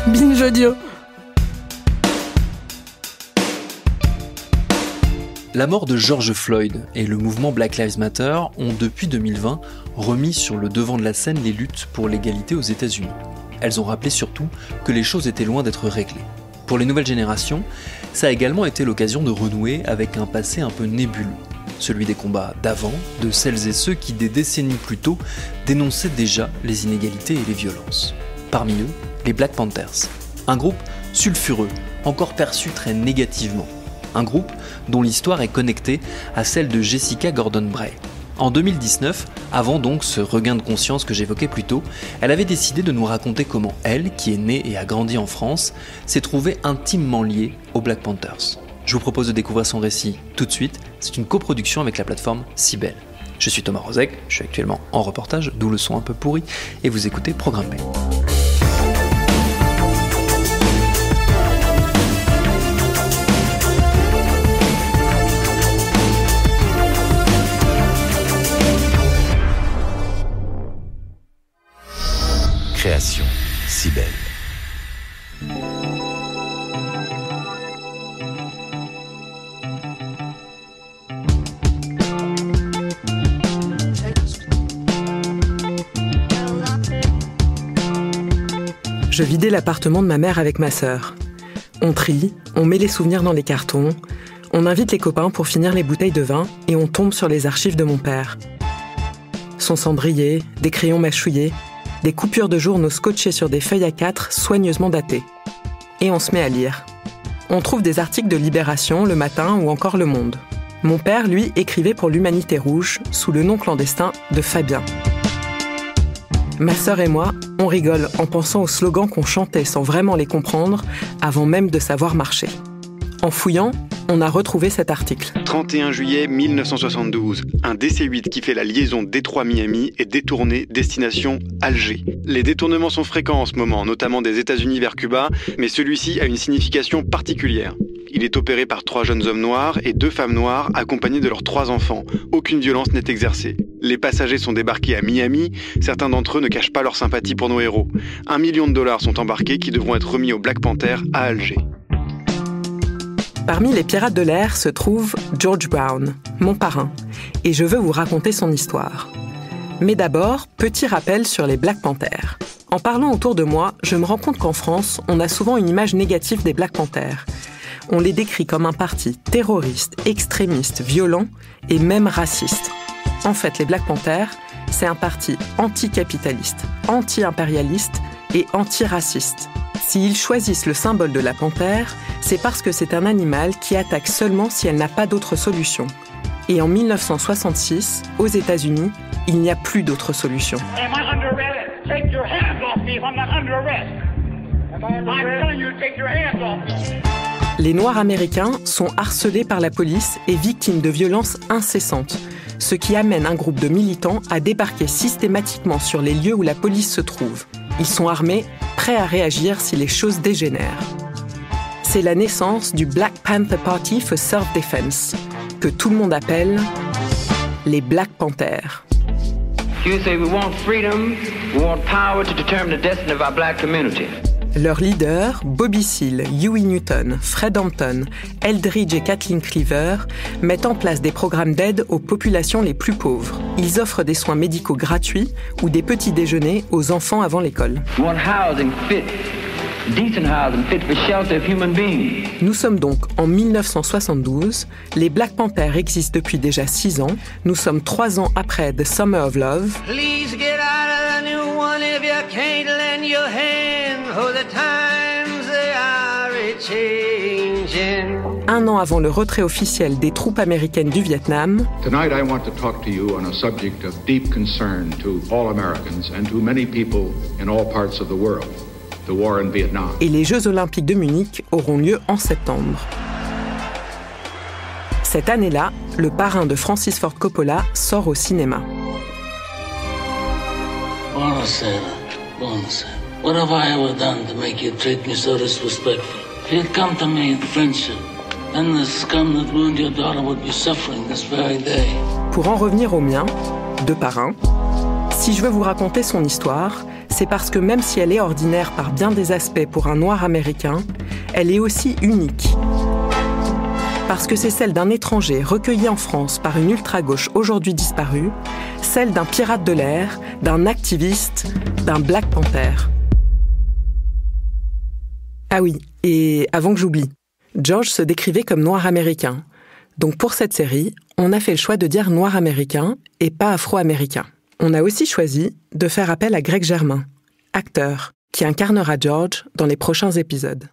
Binge audio. La mort de George Floyd et le mouvement Black Lives Matter ont depuis 2020 remis sur le devant de la scène les luttes pour l'égalité aux États-Unis. Elles ont rappelé surtout que les choses étaient loin d'être réglées. Pour les nouvelles générations, ça a également été l'occasion de renouer avec un passé un peu nébuleux. Celui des combats d'avant, de celles et ceux qui, des décennies plus tôt, dénonçaient déjà les inégalités et les violences. Parmi eux, les Black Panthers. Un groupe sulfureux, encore perçu très négativement. Un groupe dont l'histoire est connectée à celle de Jessica Gordon-Bray. En 2019, avant donc ce regain de conscience que j'évoquais plus tôt, elle avait décidé de nous raconter comment elle, qui est née et a grandi en France, s'est trouvée intimement liée aux Black Panthers. Je vous propose de découvrir son récit tout de suite. C'est une coproduction avec la plateforme Sibel. Je suis Thomas Rozek, je suis actuellement en reportage, d'où le son un peu pourri, et vous écoutez Programme B. Création Sibel. Je vidais l'appartement de ma mère avec ma sœur. On trie, on met les souvenirs dans les cartons, on invite les copains pour finir les bouteilles de vin et on tombe sur les archives de mon père. Son cendrier, des crayons mâchouillés, des coupures de journaux scotchés sur des feuilles A4 soigneusement datées. Et on se met à lire. On trouve des articles de Libération, Le Matin ou encore Le Monde. Mon père, lui, écrivait pour l'Humanité Rouge sous le nom clandestin de Fabien. Ma sœur et moi, on rigole en pensant aux slogans qu'on chantait sans vraiment les comprendre avant même de savoir marcher. En fouillant, on a retrouvé cet article. 31 juillet 1972, un DC-8 qui fait la liaison Détroit-Miami est détourné destination Alger. Les détournements sont fréquents en ce moment, notamment des États-Unis vers Cuba, mais celui-ci a une signification particulière. Il est opéré par 3 jeunes hommes noirs et 2 femmes noires accompagnées de leurs 3 enfants. Aucune violence n'est exercée. Les passagers sont débarqués à Miami. Certains d'entre eux ne cachent pas leur sympathie pour nos héros. $1 million sont embarqués qui devront être remis aux Black Panthers à Alger. Parmi les pirates de l'air se trouve George Brown, mon parrain, et je veux vous raconter son histoire. Mais d'abord, petit rappel sur les Black Panthers. En parlant autour de moi, je me rends compte qu'en France, on a souvent une image négative des Black Panthers. On les décrit comme un parti terroriste, extrémiste, violent et même raciste. En fait, les Black Panthers, c'est un parti anticapitaliste, anti-impérialiste et anti-raciste. S'ils choisissent le symbole de la panthère, c'est parce que c'est un animal qui attaque seulement si elle n'a pas d'autre solution. Et en 1966, aux États-Unis, il n'y a plus d'autre solution. Les Noirs américains sont harcelés par la police et victimes de violences incessantes, ce qui amène un groupe de militants à débarquer systématiquement sur les lieux où la police se trouve. Ils sont armés, prêts à réagir si les choses dégénèrent. C'est la naissance du Black Panther Party for Self-Defense, que tout le monde appelle les Black Panthers. Leurs leaders, Bobby Seale, Huey Newton, Fred Hampton, Eldridge et Kathleen Cleaver, mettent en place des programmes d'aide aux populations les plus pauvres. Ils offrent des soins médicaux gratuits ou des petits déjeuners aux enfants avant l'école. Nous sommes donc en 1972. Les Black Panthers existent depuis déjà 6 ans. Nous sommes 3 ans après The Summer of Love. Please get out of the new one if you can't lend your hand, for the times they are a-changing. 1 an avant le retrait officiel des troupes américaines du Vietnam. Tonight I want to talk to you on a subject of deep concern to all Americans and to many people in all parts of the world. The war in Vietnam. Et les Jeux Olympiques de Munich auront lieu en septembre. Cette année-là, Le Parrain de Francis Ford Coppola sort au cinéma. What have I ever done to make you treat me so disrespectful? If you'd come to me in friendship, then the scum that ruined your daughter would be suffering this very day. Pour en revenir au mien, 2 parrains, Si je veux vous raconter son histoire, c'est parce que même si elle est ordinaire par bien des aspects pour un noir américain, elle est aussi unique. Parce que c'est celle d'un étranger recueilli en France par une ultra-gauche aujourd'hui disparue, celle d'un pirate de l'air, d'un activiste, d'un Black Panther. Ah oui, et avant que j'oublie, George se décrivait comme noir américain. Donc pour cette série, on a fait le choix de dire noir américain et pas afro-américain. On a aussi choisi de faire appel à Greg Germain, acteur, qui incarnera George dans les prochains épisodes.